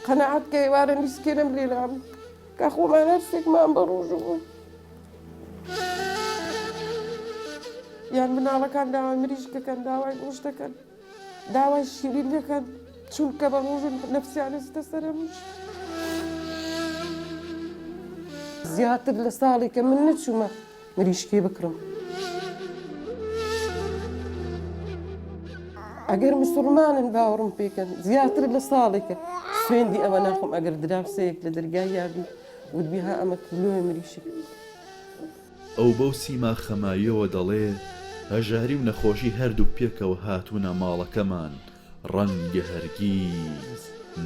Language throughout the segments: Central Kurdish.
قناعت كيوارا نسكينم ليلام كاخو ما نفسك ما بروجو يعني من على كان داوي مريشك كان داوي وشتا كان داوي الشيرين كان شو كبروجو نفسي على استسرمش زيادة لصالي كمنت شو ما مريشكي بكرم اگر مسلمان باورم بيكن زيادة لصالك سوين دي أبناهم أجر دراسيك لدرجة بي ودبيها أما كلهم مريشك ئەو بەو سیما خەماییەوە دەڵێ هەژاری و نەخۆشی هەردوو پێکەوە هاتوونە ماڵەکەمان ڕەنگە هەرگیز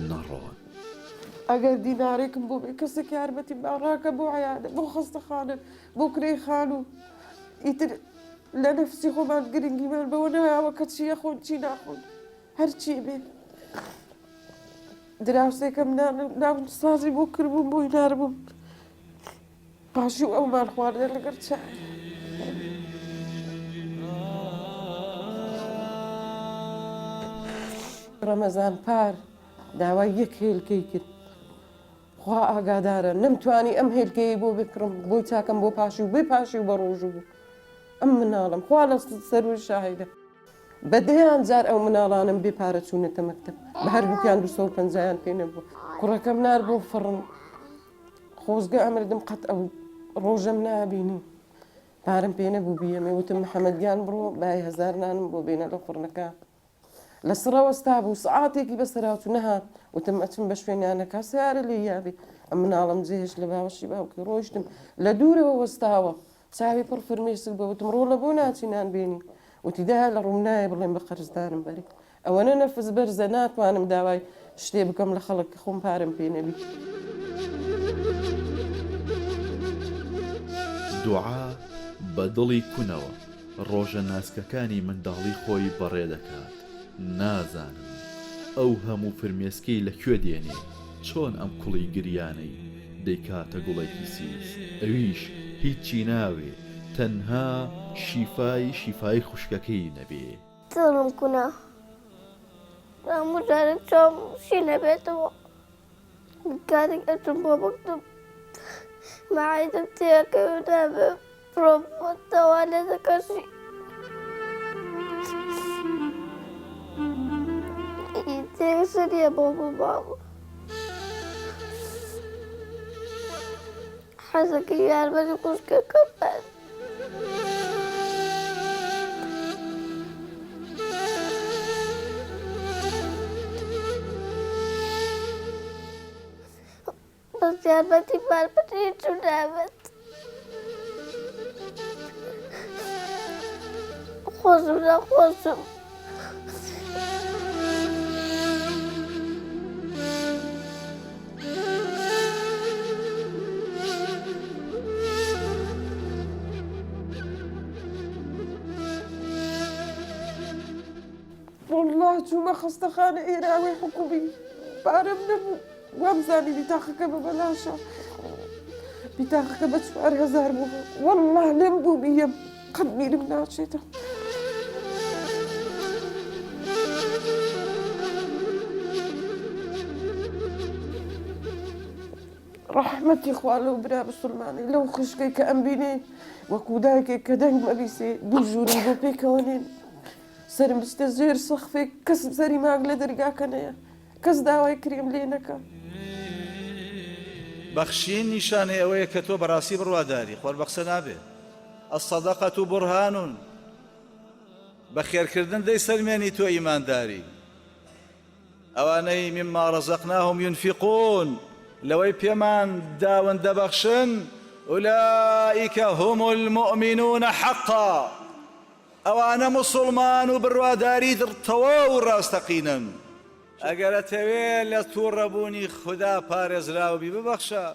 نەڕۆن. ئەگەر دینارێکم بۆ بێ کەسێک یارمەتی باڕاکە بۆ عیادە بۆ خەستەخانە بۆ کرێی خان و ئیتر لە نەفسی خۆمان گرنگیمان بەوە نەوەیەوە کە چیە خۆن چی ناخۆن هەرچی بێ دراوسێکم ناو سازی بۆ کردبووم بۆی ناربووم پاشی و ئەومان خواردە لەگەر چای ڕەمەزان پار داوای یەک هێلکەی کرد خوا ئاگادارە نەمتوانی ئەم هێلکەیە بۆ بکڕم بۆی چاکەم بۆ پاشی و بێ پاشی و بە ڕۆژوو بوو ئەم مناڵم خوا لە سەروی شاهیدە بەدەیان جار ئەو مناڵانم بێ پارە چوونەتە مەکتەب بە هەردووکیان 250 پێ نەبوو کوڕەکەم نار بۆ فڕن خۆزگە ئەمردم قەت ئەو ڕۆژەم نابینی پارەم پێ نەبوو بیەمێ وتم محەممەدیان بڕۆ بای 1000 نانم بۆ بێنە لە خوڕنەکە لە سڕەوەستا بوو سعاتێکی بەسەراوت نەهات وتم ئەچم بە شوێنیانەکە سیارە لێ یابێ ئەم مناڵم جێهێش لە باوەشی باوکە ڕۆیشتم لە دوورەوە وەستاوە چاوی پڕ فرمێسک بە وتم ڕۆ لە بۆ ناچینان بێنی وتیدا لە ڕوم نایە بڵێم بە قەرزدارم بەری ئەوەنە نەفس بەرزە ناتوانم داوای شتێ بکەم لە خەڵک خۆم پارەم پێ نەبی دوعا بە دڵی کونەوە ڕۆژە ناسکەکانی منداڵی خۆی بەڕێ دەکات نازانم ئەو هەموو فرمێسکەی لەکوێ دێنێ چۆن ئەم کوڵی گریانەی دەیکاتە گوڵێکی سیز ئەویش هیچی ناوێ تەنها شیفای خوشکەکەی نەبێ دڵم کونە هەموو جارێک چۆم شی نەبێتەوە کاتێک ئەچم بۆ مەکتەب مەعیدم تێکەوێ نابێ بڕۆم بۆ تەوالێتەکەشی تێکسەریە بۆ بماوە حەزەکەی یارمەتی خوشکەکەم بێت بەس یارمەتی باربەتی چوو نابێت خۆشم نەخۆشم والله چوومە خەستەخانە ئێراوی حکومی پارەم نەبوو وامزانی بیتاقەکە بەبەلاشە بیتاقەکە بە 4000 بوو والله لێم بوو بیەم قەت بیرم ناچێتە ڕەحمەتی خوا لەو برا بسڵمانی لەو خوشکەی کە ئەم بینێ وەکو دایکێک کە دەنگ مەبیسێ دوو ژوورم بۆ پێکەوەنێن سرم بستە زێر سەخفێک کەس سەری ماگ لە دەرگاکە نەیە کەس داوای کرێم لێ نەکە بەخشین نیشانەی ئەوەیە کە تۆ بەڕاستی بڕواداری خۆربەخسە نابێ الصەدەقەت بورهانون بە خێرکردن دەیسەلمێنی تۆ ئیمانداری ئەوانەی مما ڕەزەقناهم ينفقون لەوەی پێمان داون دەبەخشن ئولائیکە هم المؤمنون حقا ئەوانە موسڵمان و بڕواداری تەواو و ڕاستەقینن ئەگەر ئەتەوێت لە تووڕەبوونی خوددا پارێزراوبی ببەخشە